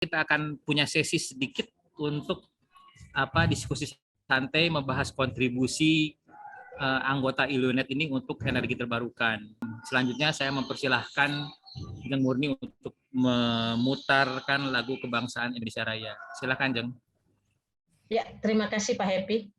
kita akan punya sesi sedikit untuk diskusi santai membahas kontribusi anggota Ilunet ini untuk energi terbarukan. Selanjutnya saya mempersilahkan Jeng Murni untuk memutarkan lagu kebangsaan Indonesia Raya. Silakan, Jeng. Ya, terima kasih Pak Happy.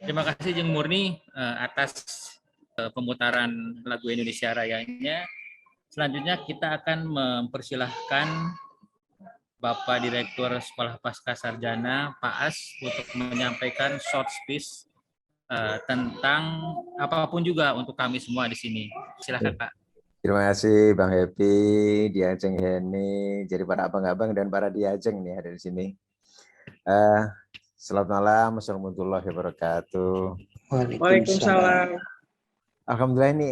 Terima kasih Jeng Murni atas pemutaran lagu Indonesia Rayanya. Selanjutnya kita akan mempersilahkan Bapak Direktur Sekolah Pasca Sarjana Pak As untuk menyampaikan short speech tentang apapun juga untuk kami semua di sini. Silakan Pak. Terima kasih Bang Happy, Diajeng Heni, jadi para abang-abang dan para Diajeng nih ada di sini. Selamat malam, Assalamualaikum warahmatullahi wabarakatuh. Waalaikumsalam. Alhamdulillah ini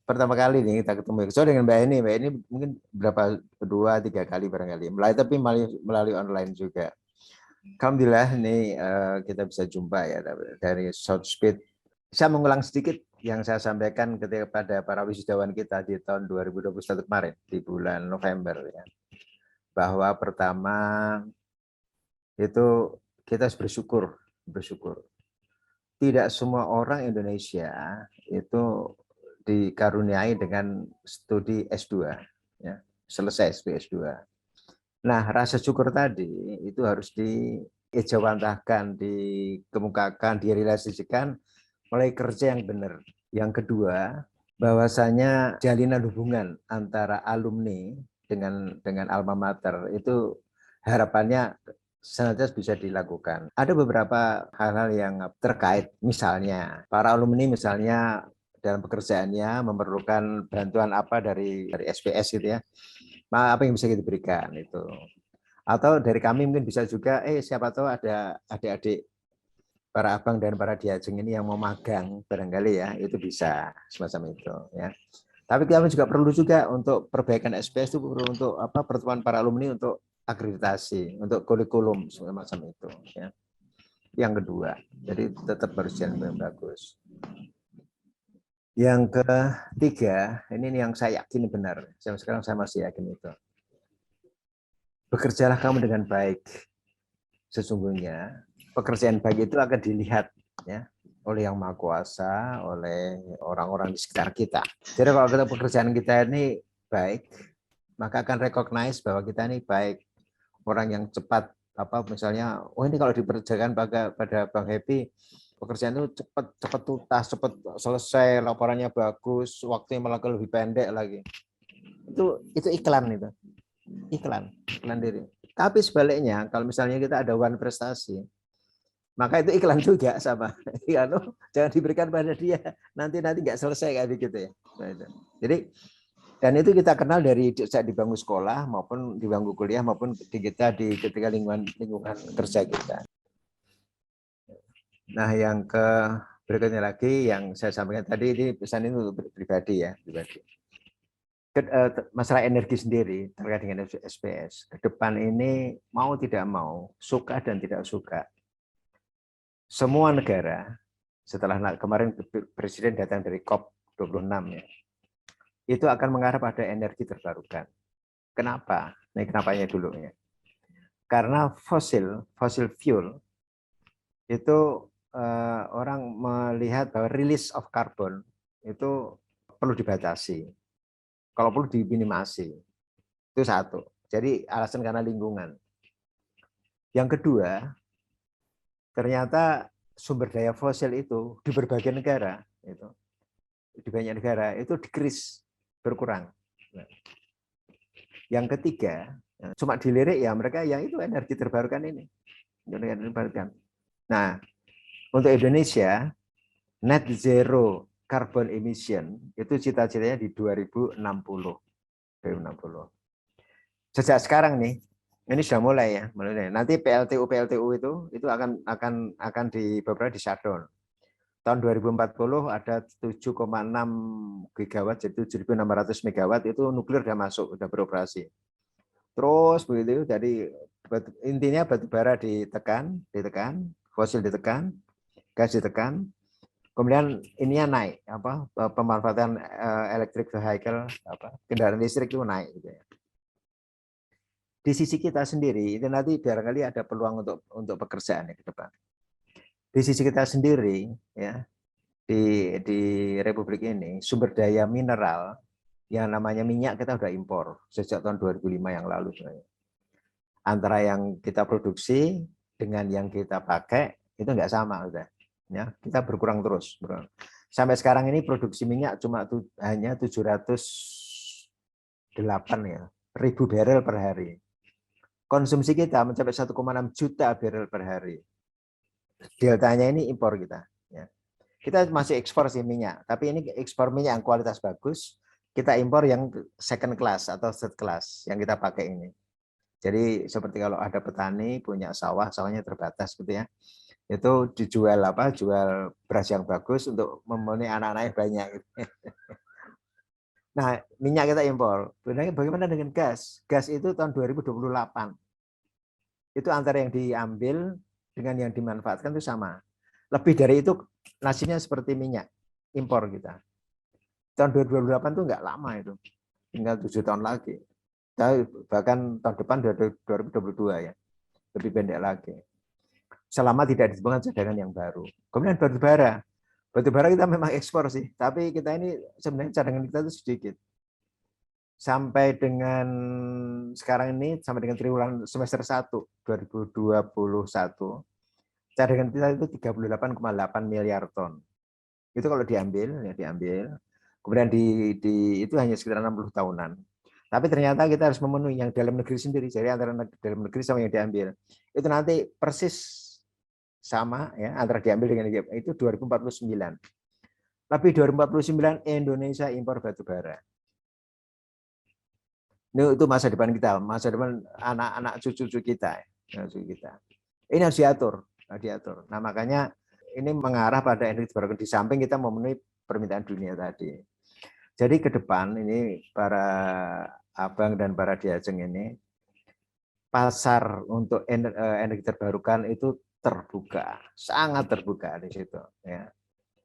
pertama kali nih kita ketemu. Soalnya dengan Mbak Heni mungkin berapa 2-3 kali barangkali. Tapi melalui online juga. Alhamdulillah ini kita bisa jumpa ya dari short speed. Saya mengulang sedikit yang saya sampaikan kepada para wisudawan kita di tahun 2021 kemarin di bulan November ya. Bahwa pertama itu kita harus bersyukur. Tidak semua orang Indonesia itu dikaruniai dengan studi S2 ya, selesai studi S2. Nah, rasa syukur tadi itu harus diejawantahkan, dikemukakan, direalisasikan mulai kerja yang benar. Yang kedua, bahwasanya jalinan hubungan antara alumni dengan alma mater itu harapannya senantiasa bisa dilakukan. Ada beberapa hal-hal yang terkait, misalnya para alumni misalnya dalam pekerjaannya memerlukan bantuan apa dari SPS gitu ya. Apa yang bisa kita berikan itu. Atau dari kami mungkin bisa juga siapa tahu ada adik-adik para abang dan para diajeng ini yang mau magang barangkali ya, itu bisa semacam itu ya. Tapi kami juga perlu juga untuk perbaikan SPS itu perlu untuk pertemuan para alumni untuk akreditasi, untuk kurikulum semacam itu ya. Yang kedua, jadi tetap berjalan dengan bagus. Yang ketiga, ini yang saya yakin benar. Sekarang saya masih yakin itu. Bekerjalah kamu dengan baik. Sesungguhnya pekerjaan baik itu akan dilihat ya oleh Yang Maha Kuasa, oleh orang-orang di sekitar kita. Jadi kalau pekerjaan kita ini baik, maka akan recognize bahwa kita ini baik. Orang yang cepat misalnya, ini kalau dikerjakan pada Bang Happy, pekerjaan itu cepat tuntas, cepat selesai, laporannya bagus, waktunya malah lebih pendek lagi. Itu iklan itu. Iklan diri. Tapi sebaliknya, kalau misalnya kita ada one prestasi, maka itu iklan juga sama. Jangan diberikan pada dia, nanti nggak selesai kayak gitu ya. Jadi Dan itu kita kenal dari saat di bangku sekolah maupun di bangku kuliah maupun ketika lingkungan kerja kita. Nah, yang berikutnya lagi yang saya sampaikan tadi, ini pesan ini untuk pribadi ya, pribadi. Masalah energi sendiri terkait dengan SPS. Ke depan ini mau tidak mau, suka dan tidak suka, semua negara setelah kemarin Presiden datang dari COP26 ya, itu akan mengarah pada energi terbarukan. Kenapa? Nah, kenapanya dulu ya. Karena fosil fuel itu orang melihat bahwa release of carbon itu perlu dibatasi. Kalau perlu diminimasi. Itu satu. Jadi alasan karena lingkungan. Yang kedua, ternyata sumber daya fosil itu di berbagai negara itu, di banyak negara itu decrease, berkurang. Yang ketiga, cuma dilirik ya mereka yang itu energi terbarukan ini. Nah, untuk Indonesia net zero carbon emission itu cita-citanya di 2060. Sejak sekarang nih, ini sudah mulai ya, nanti PLTU itu akan di beberapa di shutdown. Tahun 2040 ada 7,6 gigawatt, jadi 7.600 megawatt itu nuklir sudah masuk, sudah beroperasi. Terus begitu, jadi intinya batu bara ditekan, fosil ditekan, gas ditekan, kemudian ininya naik, pemanfaatan electric vehicle, kendaraan listrik itu naik. Gitu ya. Di sisi kita sendiri itu nanti barangkali ada peluang untuk pekerjaan ya ke depan. Di sisi kita sendiri ya di Republik ini sumber daya mineral yang namanya minyak kita udah impor sejak tahun 2005 yang lalu sebenarnya. Antara yang kita produksi dengan yang kita pakai itu nggak sama udah ya, kita berkurang terus. Sampai sekarang ini produksi minyak cuma hanya 708 ya, ribu barrel per hari. Konsumsi kita mencapai 1,6 juta barrel per hari. Deltanya ini impor kita. Ya. Kita masih ekspor sih minyak, tapi ini ekspor minyak yang kualitas bagus, kita impor yang second class atau third class yang kita pakai ini. Jadi seperti kalau ada petani punya sawahnya terbatas gitu ya, itu dijual jual beras yang bagus untuk memenuhi anak-anaknya banyak. Gitu. Nah, minyak kita impor. Bagaimana dengan gas? Gas itu tahun 2028. Itu antara yang diambil dengan yang dimanfaatkan itu sama. Lebih dari itu nasibnya seperti minyak impor kita. Tahun 2028 itu enggak lama itu. Tinggal 7 tahun lagi. Bahkan tahun depan 2022 ya. Lebih pendek lagi. Selama tidak ditemukan cadangan yang baru. Kemudian batu bara. Batu bara kita memang ekspor sih, tapi kita ini sebenarnya cadangan kita itu sedikit. Sampai dengan sekarang ini, sampai dengan triwulan semester 1 2021, cadangan kita itu 38,8 miliar ton. Itu kalau diambil. Kemudian itu hanya sekitar 60 tahunan. Tapi ternyata kita harus memenuhi yang dalam negeri sendiri. Jadi antara dalam negeri sama yang diambil. Itu nanti persis sama ya, antara diambil dengan itu 2049. Tapi 2049 Indonesia impor batu bara. Itu masa depan kita, masa depan anak-anak cucu kita. Ini harus diatur. Nah, makanya ini mengarah pada energi terbarukan di samping kita memenuhi permintaan dunia tadi. Jadi ke depan ini para abang dan para diajeng ini pasar untuk energi terbarukan itu terbuka, sangat terbuka di situ. Ya.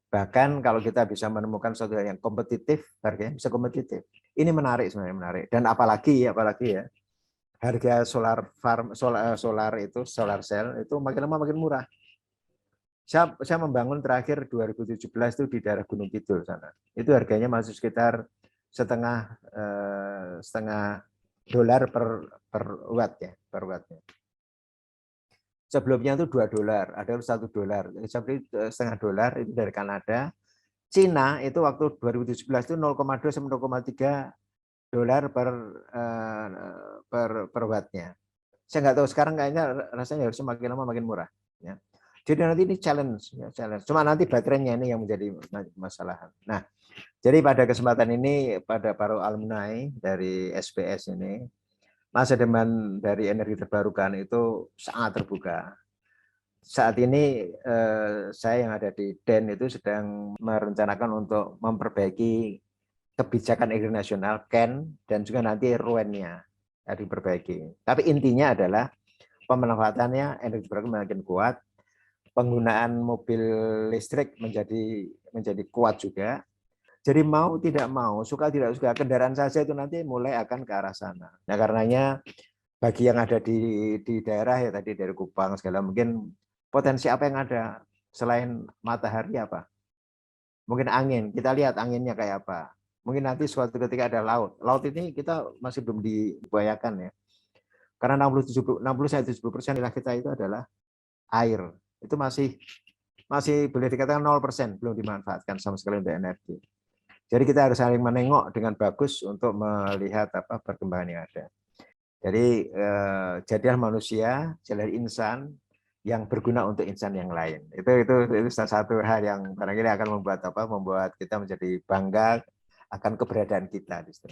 Bahkan kalau kita bisa menemukan sesuatu yang kompetitif, harganya bisa kompetitif. Ini menarik sebenarnya, menarik. Dan apalagi ya, harga solar cell itu makin lama makin murah. Saya membangun terakhir 2017 itu di daerah Gunung Kidul sana. Itu harganya masih sekitar setengah dolar per watt ya, per wattnya. Sebelumnya itu $2, ada $1. Setengah dolar itu dari Kanada. Cina itu waktu 2017 itu 0,2 sampai 0,3 dolar per wattnya. Saya nggak tahu sekarang kayaknya rasanya harusnya makin lama makin murah. Ya. Jadi nanti ini challenge, ya, challenge. Cuma nanti baterainya ini yang menjadi masalah. Nah, jadi pada kesempatan ini pada para alumni dari SPS ini, masa depan dari energi terbarukan itu sangat terbuka. Saat ini saya yang ada di DEN itu sedang merencanakan untuk memperbaiki kebijakan energi nasional KEN dan juga nanti RUN-nya diperbaiki. Tapi intinya adalah pemanfaatannya energi terbarukan makin kuat, penggunaan mobil listrik menjadi kuat juga. Jadi mau tidak mau, suka tidak suka, kendaraan saja itu nanti mulai akan ke arah sana. Nah karenanya bagi yang ada di daerah ya tadi dari Kupang segala mungkin potensi apa yang ada selain matahari apa? Mungkin angin, kita lihat anginnya kayak apa. Mungkin nanti suatu ketika ada laut. Laut ini kita masih belum dibayangkan ya. Karena 60-70% wilayah kita itu adalah air. Itu masih boleh dikatakan 0% belum dimanfaatkan sama sekali untuk energi. Jadi kita harus saling menengok dengan bagus untuk melihat apa perkembangan yang ada. Jadi jadilah manusia, jadilah insan yang berguna untuk insan yang lain. Itu salah satu hal yang barangkali akan membuat kita menjadi bangga akan keberadaan kita di situ.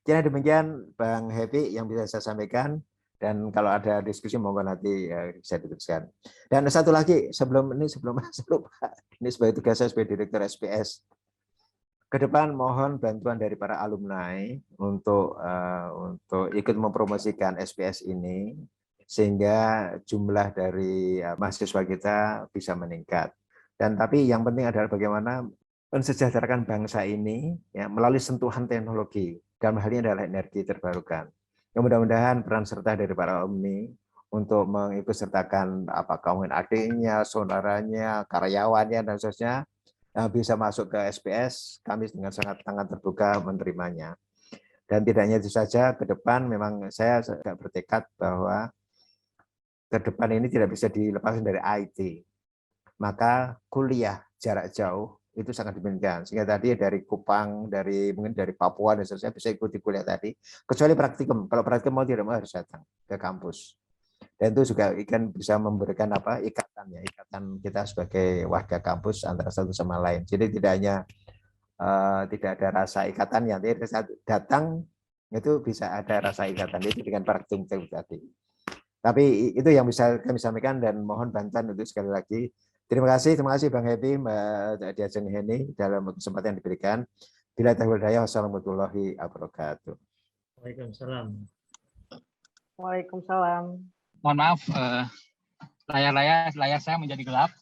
Kira demikian Bang Happy yang bisa saya sampaikan, dan kalau ada diskusi monggo nanti bisa diteruskan. Dan satu lagi sebelum saya lupa, ini sebagai tugas saya sebagai Direktur SPS. Ke depan mohon bantuan dari para alumni untuk ikut mempromosikan SPS ini sehingga jumlah dari mahasiswa kita bisa meningkat. Dan tapi yang penting adalah bagaimana mensejahterakan bangsa ini ya melalui sentuhan teknologi, dalam hal ini adalah energi terbarukan. Yang mudah-mudahan peran serta dari para alumni untuk mengikut sertakan apakah adiknya, saudaranya, karyawannya dan seterusnya bisa masuk ke SPS, kami dengan sangat terbuka menerimanya. Dan tidak hanya itu saja, ke depan memang saya agak bertekad bahwa ke depan ini tidak bisa dilepaskan dari IT. Maka kuliah jarak jauh itu sangat dimungkinkan. Sehingga tadi dari Kupang, mungkin dari Papua dan seterusnya bisa ikuti kuliah tadi. Kecuali praktikum. Kalau praktikum mau tidak mau harus datang ke kampus. Dan itu juga bisa memberikan ikatan kita sebagai warga kampus antara satu sama lain. Jadi tidak hanya tidak ada rasa ikatan yang datang itu bisa ada rasa ikatan itu dengan praktikum tadi. Tapi itu yang bisa kami sampaikan dan mohon bantuan untuk sekali lagi. Terima kasih Bang Happy, Mbak Diajeng Heni dalam kesempatan yang diberikan. Bila taufiq wal hidayah, wassalamualaikum warahmatullahi wabarakatuh. Waalaikumsalam. Waalaikumsalam. Mohon maaf, layar saya menjadi gelap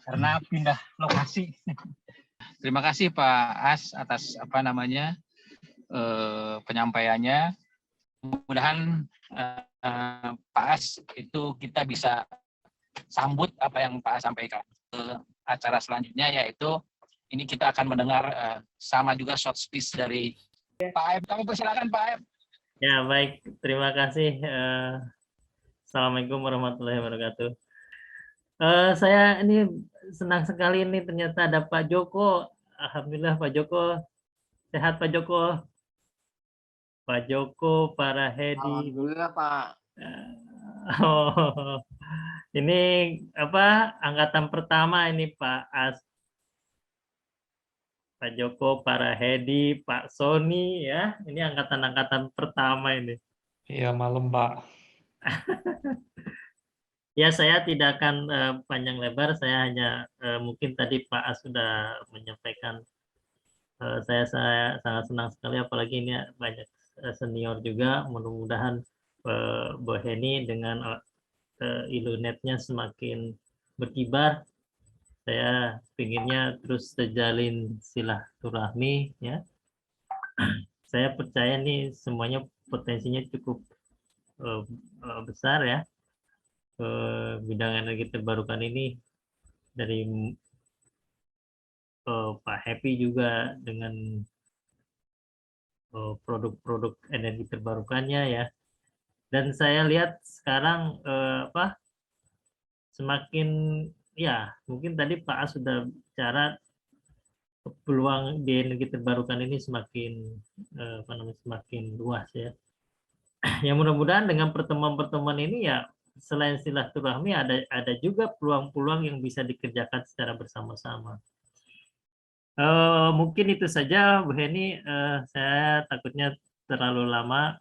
karena pindah lokasi. Terima kasih Pak As atas penyampaiannya. Mudah-mudahan Pak As itu kita bisa sambut apa yang Pak As sampaikan. Acara selanjutnya yaitu ini kita akan mendengar sama juga short speech dari Pak Aep. Kami persilakan Pak Aep. Ya baik, terima kasih. Assalamualaikum warahmatullahi wabarakatuh. Saya ini senang sekali ini ternyata ada Pak Joko. Alhamdulillah Pak Joko. Sehat Pak Joko. Pak Joko, Pak Rahedi. Alhamdulillah Pak. Oh, ini angkatan pertama ini Pak As, Pak Joko, Pak Rahedi, Pak Sony ya. Ini angkatan pertama ini. Iya malam Pak. Ya saya tidak akan panjang lebar. Saya hanya mungkin tadi Pak As sudah menyampaikan. Saya sangat senang sekali apalagi ini banyak senior juga. Mudah-mudahan Bu Heni dengan ilunetnya semakin berkibar. Saya pinginnya terus terjalin silaturahmi ya. Saya percaya nih semuanya potensinya cukup besar ya. Bidang energi terbarukan ini dari Pak Happy juga dengan produk-produk energi terbarukannya ya. Dan saya lihat sekarang semakin ya mungkin tadi Pak As sudah bicara peluang di energi terbarukan ini semakin semakin luas ya. Yang mudah-mudahan dengan pertemuan-pertemuan ini ya selain silaturahmi ada juga peluang-peluang yang bisa dikerjakan secara bersama-sama. Mungkin itu saja, Bu Heni. Saya takutnya terlalu lama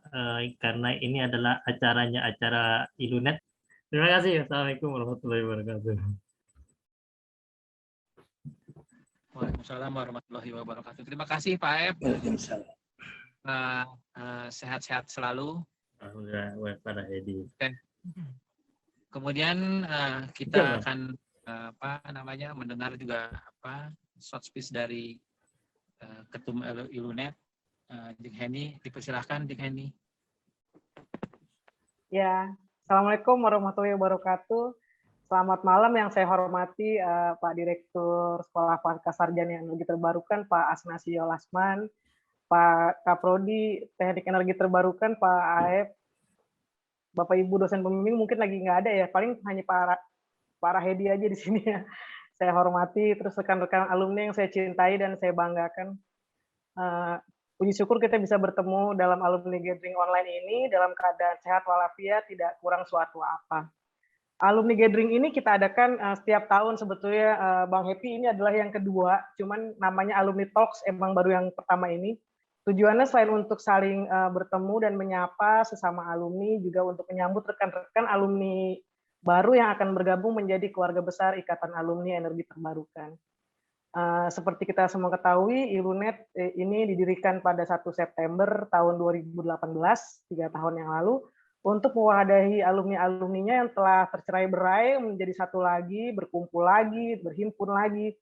karena ini adalah acara Ilunet. Terima kasih. Assalamualaikum warahmatullahi wabarakatuh. Waalaikumsalam warahmatullahi wabarakatuh. Terima kasih Pak Aep. Waalaikumsalam. Sehat-sehat selalu. Alhamdulillah, Pak Hedi. Kemudian kita akan mendengar juga short speech dari Ketum Ilunet, Dik Heni. Dipersilahkan Dik Heni. Ya, Assalamualaikum warahmatullahi wabarakatuh. Selamat malam yang saya hormati Pak Direktur Sekolah Pascasarjana Energi Terbarukan, Pak Asnasio Lasman, Pak Kaprodi Teknik Energi Terbarukan, Pak Aep, Bapak Ibu dosen pembimbing mungkin lagi nggak ada ya, paling hanya Pak Rahedi aja di sini ya. Saya hormati, terus rekan-rekan alumni yang saya cintai dan saya banggakan. Puji syukur kita bisa bertemu dalam alumni gathering online ini dalam keadaan sehat walafiat, tidak kurang suatu apa. Alumni gathering ini kita adakan setiap tahun sebetulnya, Bang Happy, ini adalah yang kedua, cuman namanya Alumni Talks emang baru yang pertama ini. Tujuannya selain untuk saling bertemu dan menyapa sesama alumni, juga untuk menyambut rekan-rekan alumni baru yang akan bergabung menjadi keluarga besar Ikatan Alumni Energi Terbarukan. Seperti kita semua ketahui, Ilunet ini didirikan pada 1 September tahun 2018, 3 tahun yang lalu, untuk mewadahi alumni-alumninya yang telah tercerai-berai menjadi satu lagi, berkumpul lagi, berhimpun lagi,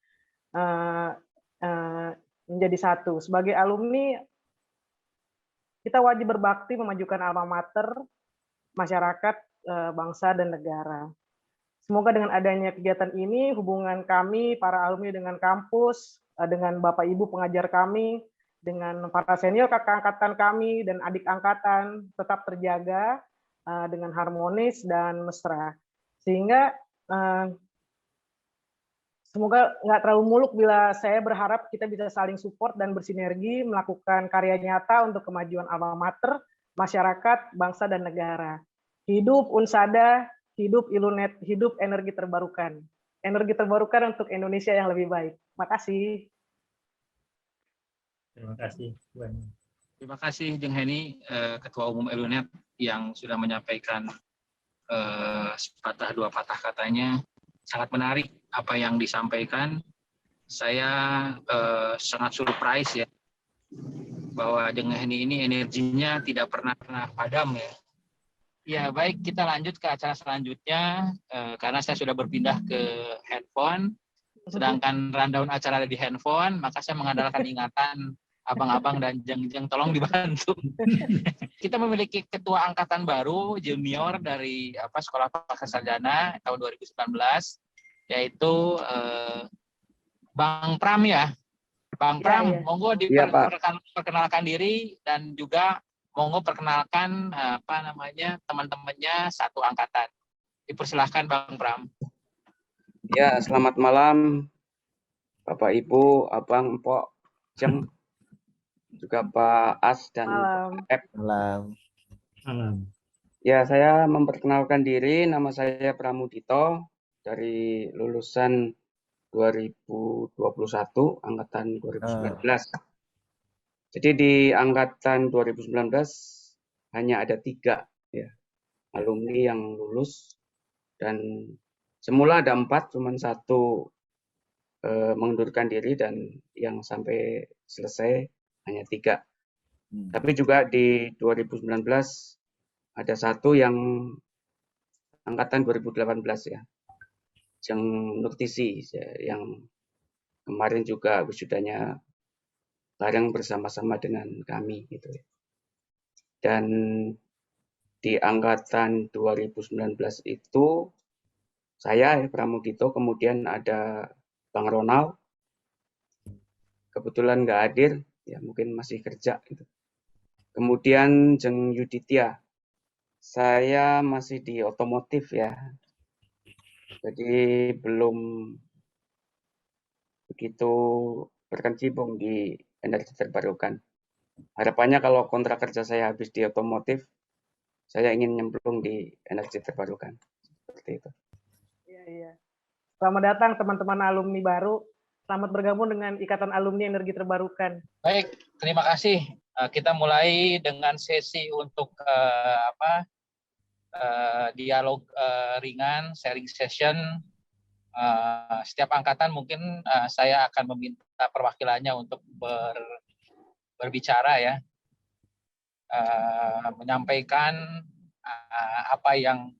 menjadi satu. Sebagai alumni, kita wajib berbakti memajukan alma mater, masyarakat, bangsa, dan negara. Semoga dengan adanya kegiatan ini, hubungan kami, para alumni dengan kampus, dengan Bapak Ibu pengajar kami, dengan para senior kakak angkatan kami, dan adik angkatan tetap terjaga dengan harmonis dan mesra. Sehingga semoga nggak terlalu muluk bila saya berharap kita bisa saling support dan bersinergi melakukan karya nyata untuk kemajuan alma mater, masyarakat, bangsa, dan negara. Hidup Unsada, hidup Ilunet, hidup energi terbarukan. Energi terbarukan untuk Indonesia yang lebih baik. Makasih. Terima kasih. Terima kasih Jeng Heni, Ketua Umum Ilunet yang sudah menyampaikan sepatah dua patah katanya. Sangat menarik apa yang disampaikan. Saya sangat surprise ya bahwa Jeng Heni ini energinya tidak pernah padam ya. Ya baik, kita lanjut ke acara selanjutnya karena saya sudah berpindah ke handphone. Sedangkan rundown acara ada di handphone, maka saya mengandalkan ingatan abang-abang dan jeng-jeng, tolong dibantu. Kita memiliki ketua angkatan baru junior dari Sekolah Pascasarjana tahun 2019, yaitu Bang Pram ya. Bang Pram, ya. Monggo diperkenalkan diri dan juga monggo perkenalkan teman-temannya satu angkatan. Dipersilahkan Bang Pram. Ya, selamat malam Bapak Ibu, Abang, Empok, Jeng, juga Pak As dan Pak Malam. Ya, saya memperkenalkan diri, nama saya Pramudito dari lulusan 2021, angkatan 2019. Jadi di angkatan 2019 hanya ada 3 ya, alumni yang lulus, dan semula ada 4, cuman 1 mengundurkan diri, dan yang sampai selesai hanya 3. Tapi juga di 2019 ada 1 yang angkatan 2018 ya, yang Nurtisi yang kemarin juga wisudanya bareng bersama-sama dengan kami gitu. Dan di angkatan 2019 itu saya Pramudito, kemudian ada Bang Ronald, kebetulan nggak hadir, ya mungkin masih kerja gitu. Kemudian Jeng Yuditya, saya masih di otomotif ya, jadi belum begitu berkecimpung di energi terbarukan. Harapannya kalau kontrak kerja saya habis di otomotif, saya ingin nyemplung di energi terbarukan. Seperti itu. Iya. Selamat datang teman-teman alumni baru. Selamat bergabung dengan Ikatan Alumni Energi Terbarukan. Baik, terima kasih. Kita mulai dengan sesi untuk dialog ringan, sharing session. Setiap angkatan mungkin saya akan meminta perwakilannya untuk berbicara ya, menyampaikan apa yang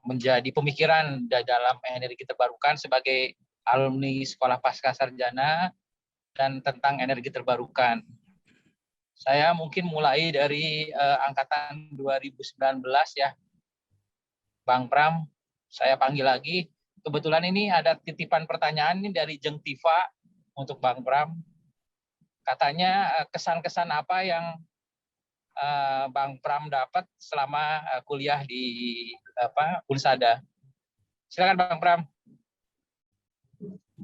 menjadi pemikiran dalam energi terbarukan sebagai alumni Sekolah Pascasarjana dan tentang energi terbarukan. Saya mungkin mulai dari angkatan 2019 ya, Bang Pram. Saya panggil lagi. Kebetulan ini ada titipan pertanyaan ini dari Jeng Tiva untuk Bang Pram. Katanya kesan-kesan apa yang Bang Pram dapat selama kuliah di Unsada. Silakan Bang Pram.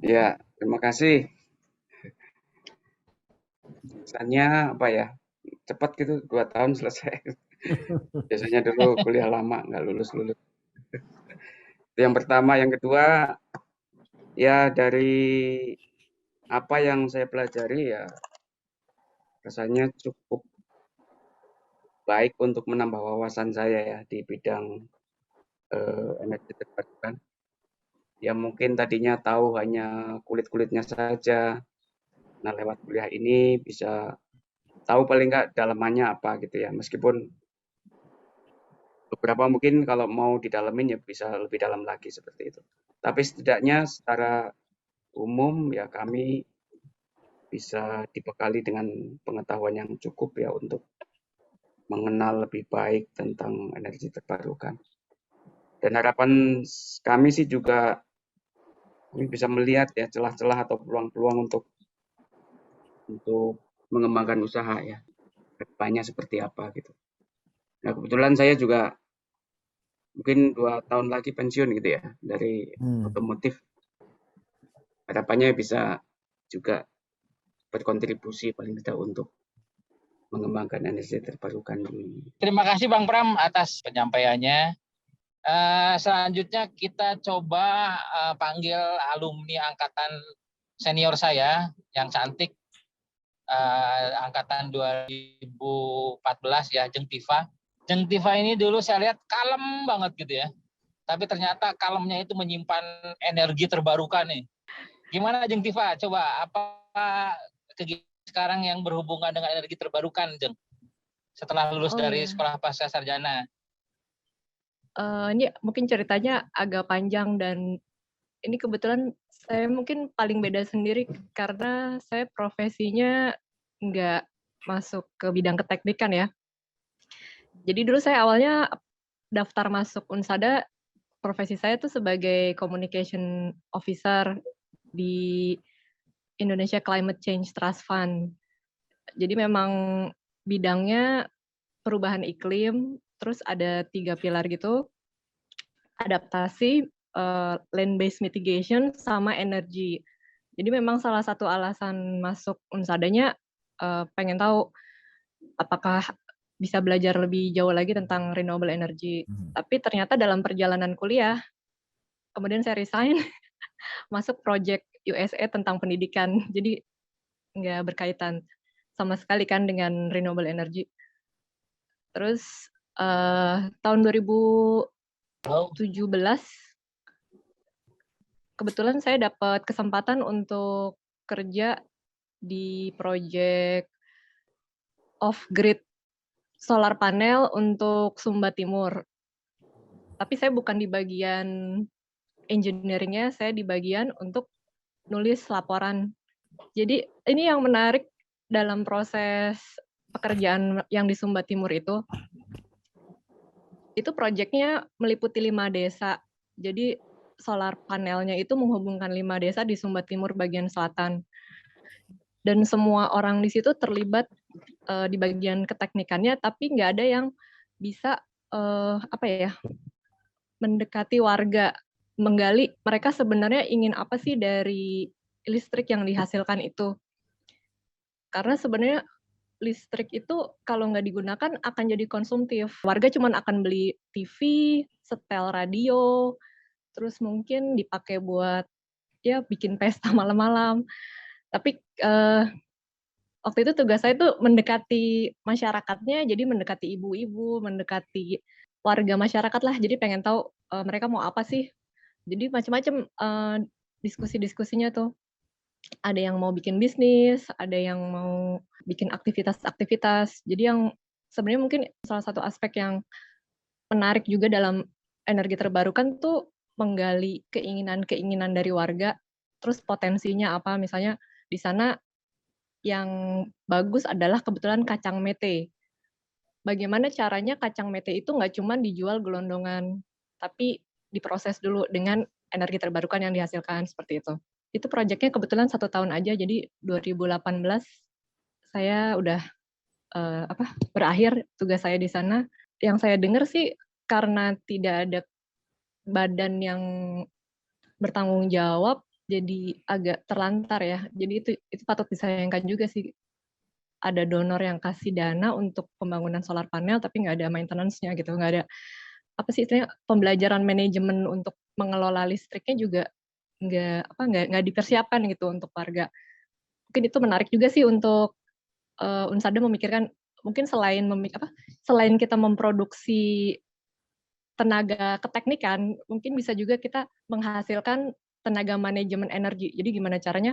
Ya, terima kasih. Kesannya apa ya? Cepat gitu, 2 tahun selesai. Biasanya dulu kuliah lama nggak lulus-lulus. Yang pertama, yang kedua, ya dari apa yang saya pelajari ya rasanya cukup baik untuk menambah wawasan saya ya di bidang energi terbarukan. Ya mungkin tadinya tahu hanya kulit-kulitnya saja. Nah lewat kuliah ini bisa tahu paling nggak dalamannya apa gitu ya. Meskipun beberapa mungkin kalau mau didalamin ya bisa lebih dalam lagi seperti itu. Tapi setidaknya secara umum ya kami bisa dibekali dengan pengetahuan yang cukup ya untuk mengenal lebih baik tentang energi terbarukan. Dan harapan kami sih juga kami bisa melihat ya celah-celah atau peluang-peluang untuk mengembangkan usaha ya. Kedepannya seperti apa gitu. Nah kebetulan saya juga mungkin 2 tahun lagi pensiun gitu ya dari otomotif. Harapannya bisa juga berkontribusi paling tidak untuk mengembangkan energi terbarukan ini. Terima kasih Bang Pram atas penyampaiannya. Selanjutnya kita coba panggil alumni angkatan senior saya yang cantik, angkatan 2014 ya, Jeng Tiva. Jeng Tiva ini dulu saya lihat kalem banget gitu ya, tapi ternyata kalemnya itu menyimpan energi terbarukan nih. Gimana Jeng Tiva? Coba apa kegiatan sekarang yang berhubungan dengan energi terbarukan, Jeng? Setelah lulus dari Sekolah Pascasarjana. Ini mungkin ceritanya agak panjang dan ini kebetulan saya mungkin paling beda sendiri karena saya profesinya nggak masuk ke bidang keteknikan ya. Jadi dulu saya awalnya daftar masuk Unsada, profesi saya tuh sebagai communication officer di Indonesia Climate Change Trust Fund. Jadi memang bidangnya perubahan iklim, terus ada 3 pilar gitu, adaptasi, land-based mitigation, sama energi. Jadi memang salah satu alasan masuk Unsadanya pengen tahu apakah bisa belajar lebih jauh lagi tentang renewable energy. Tapi ternyata dalam perjalanan kuliah, kemudian saya resign, masuk project USA tentang pendidikan. Jadi nggak berkaitan sama sekali kan dengan renewable energy. Terus tahun 2017 kebetulan saya dapat kesempatan untuk kerja di project off-grid solar panel untuk Sumba Timur. Tapi saya bukan di bagian engineering-nya, saya di bagian untuk nulis laporan. Jadi ini yang menarik dalam proses pekerjaan yang di Sumba Timur itu proyeknya meliputi 5 desa. Jadi solar panelnya itu menghubungkan 5 desa di Sumba Timur bagian selatan. Dan semua orang di situ terlibat di bagian keteknikannya, tapi nggak ada yang bisa mendekati warga, menggali mereka sebenarnya ingin apa sih dari listrik yang dihasilkan itu. Karena sebenarnya listrik itu kalau nggak digunakan akan jadi konsumtif. Warga cuma akan beli TV, setel radio, terus mungkin dipakai buat ya bikin pesta malam-malam. Tapi waktu itu tugas saya tuh mendekati masyarakatnya, jadi mendekati ibu-ibu, mendekati warga masyarakat lah. Jadi pengen tahu mereka mau apa sih. Jadi macam-macam diskusi-diskusinya tuh. Ada yang mau bikin bisnis, ada yang mau bikin aktivitas-aktivitas. Jadi yang sebenarnya mungkin salah satu aspek yang menarik juga dalam energi terbarukan tuh menggali keinginan-keinginan dari warga, terus potensinya apa. Misalnya di sana yang bagus adalah kebetulan kacang mete. Bagaimana caranya kacang mete itu nggak cuma dijual gelondongan, tapi diproses dulu dengan energi terbarukan yang dihasilkan, seperti itu. Itu proyeknya kebetulan 1 tahun aja, jadi 2018 saya udah berakhir tugas saya di sana. Yang saya dengar sih karena tidak ada badan yang bertanggung jawab, jadi agak terlantar ya. Jadi itu patut disayangkan juga sih. Ada donor yang kasih dana untuk pembangunan solar panel, tapi nggak ada maintenance-nya gitu, nggak ada apa sih istilahnya pembelajaran manajemen untuk mengelola listriknya juga nggak dipersiapkan gitu untuk warga. Mungkin itu menarik juga sih untuk Unsada memikirkan mungkin selain kita memproduksi tenaga keteknikan, mungkin bisa juga kita menghasilkan tenaga manajemen energi. Jadi gimana caranya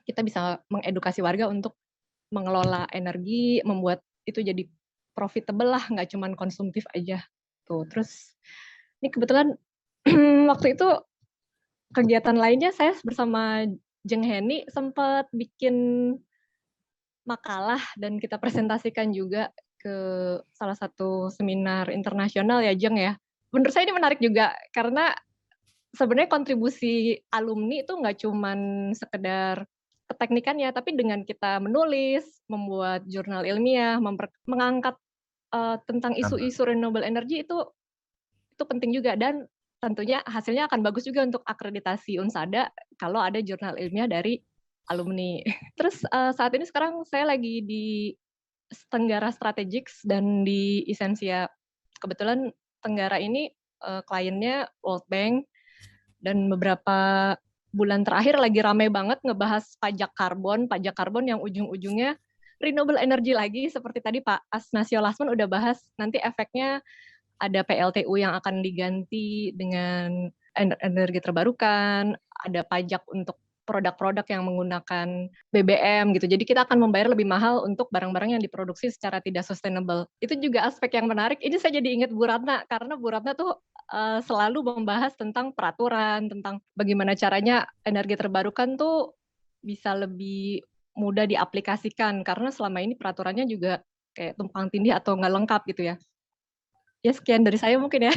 kita bisa mengedukasi warga untuk mengelola energi, membuat itu jadi profitable lah, nggak cuma konsumtif aja. Tuh, terus ini kebetulan waktu itu kegiatan lainnya saya bersama Jeng Heni sempat bikin makalah dan kita presentasikan juga ke salah satu seminar internasional ya Jeng ya. Menurut saya ini menarik juga karena sebenarnya kontribusi alumni itu nggak cuman sekedar keteknikannya, tapi dengan kita menulis, membuat jurnal ilmiah, mengangkat tentang isu-isu renewable energy itu penting juga, dan tentunya hasilnya akan bagus juga untuk akreditasi Unsada kalau ada jurnal ilmiah dari alumni. Terus saat ini sekarang saya lagi di Tenggara Strategics dan di Essensia. Kebetulan Tenggara ini kliennya World Bank, dan beberapa bulan terakhir lagi ramai banget ngebahas pajak karbon yang ujung-ujungnya renewable energy lagi, seperti tadi Pak Asnasio Lasman udah bahas, nanti efeknya ada PLTU yang akan diganti dengan energi terbarukan, ada pajak untuk produk-produk yang menggunakan BBM gitu. Jadi kita akan membayar lebih mahal untuk barang-barang yang diproduksi secara tidak sustainable. Itu juga aspek yang menarik. Ini saya jadi ingat Bu Ratna, karena Bu Ratna tuh selalu membahas tentang peraturan, tentang bagaimana caranya energi terbarukan tuh bisa lebih mudah diaplikasikan, karena selama ini peraturannya juga kayak tumpang tindih atau nggak lengkap gitu ya. Ya sekian dari saya mungkin ya.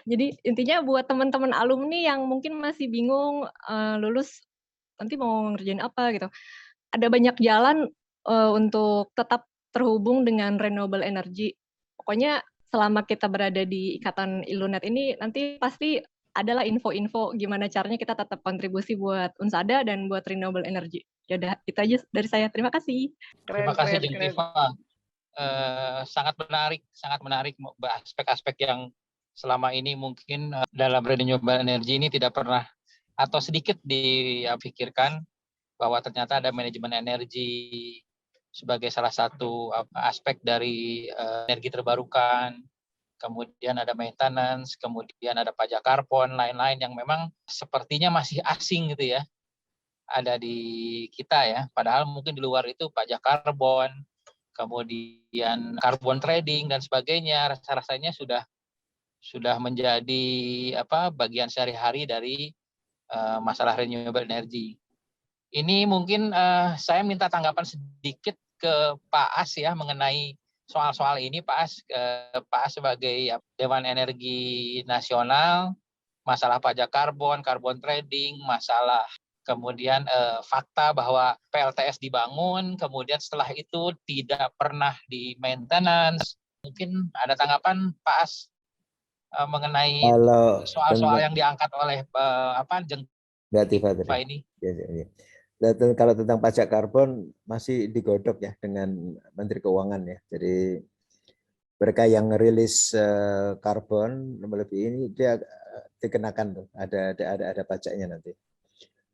Jadi intinya buat teman-teman alumni yang mungkin masih bingung lulus nanti mau ngerjain apa gitu, ada banyak jalan untuk tetap terhubung dengan renewable energy. Pokoknya selama kita berada di Ikatan Ilunet ini, nanti pasti adalah info-info gimana caranya kita tetap kontribusi buat Unsada dan buat renewable energy. Ya udah, itu aja dari saya. Terima kasih. Terima kasih Jeng Tifa. Sangat menarik aspek-aspek yang selama ini mungkin dalam renewable energy ini tidak pernah atau sedikit dipikirkan, bahwa ternyata ada manajemen energi sebagai salah satu aspek dari energi terbarukan, kemudian ada maintenance, kemudian ada pajak karbon, lain-lain yang memang sepertinya masih asing gitu ya, ada di kita ya, padahal mungkin di luar itu pajak karbon, kemudian carbon trading dan sebagainya, rasa-rasanya sudah menjadi bagian sehari-hari dari masalah renewable energy. Ini mungkin saya minta tanggapan sedikit ke Pak As ya mengenai soal-soal ini. Pak As sebagai Dewan Energi Nasional, masalah pajak karbon, carbon trading, masalah kemudian fakta bahwa PLTS dibangun, kemudian setelah itu tidak pernah di maintenance. Mungkin ada tanggapan Pak As mengenai soal-soal yang diangkat oleh Jeng Tifa ini. Ya. Dan kalau tentang pajak karbon masih digodok ya dengan Menteri Keuangan ya. Jadi mereka yang rilis karbon lebih ini dia dikenakan tuh, ada pajaknya nanti,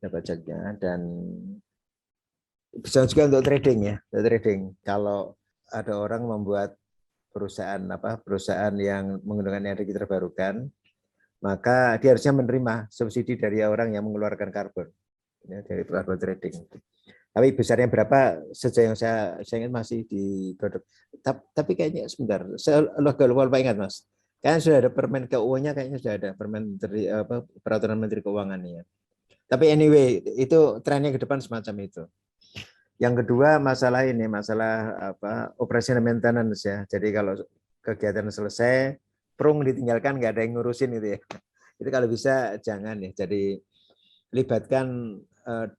ada pajaknya. Dan bisa juga untuk trading ya, untuk trading. Kalau ada orang membuat perusahaan yang menggunakan energi terbarukan, maka dia harusnya menerima subsidi dari orang yang mengeluarkan karbon ya, dari carbon trading. Tapi besarnya berapa sejauh yang saya ingat masih digodok. Tapi kayaknya sebentar, saya lupa ingat Mas. Kayaknya sudah ada permen KUA-nya, kayaknya sudah ada peraturan Menteri Keuangan ya. Tapi anyway, itu trennya ke depan semacam itu. Yang kedua masalah operation maintenance ya. Jadi kalau kegiatan selesai, prung ditinggalkan, nggak ada yang ngurusin itu ya. Itu kalau bisa jangan ya. Jadi libatkan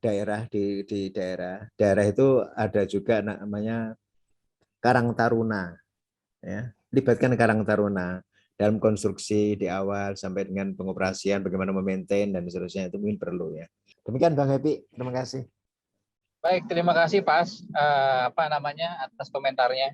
daerah di daerah. Daerah itu ada juga namanya Karang Taruna. Ya. Libatkan Karang Taruna dalam konstruksi di awal sampai dengan pengoperasian, bagaimana memaintain dan seterusnya, itu mungkin perlu ya. Demikian Bang Happy, terima kasih. Baik, terima kasih Pak atas komentarnya.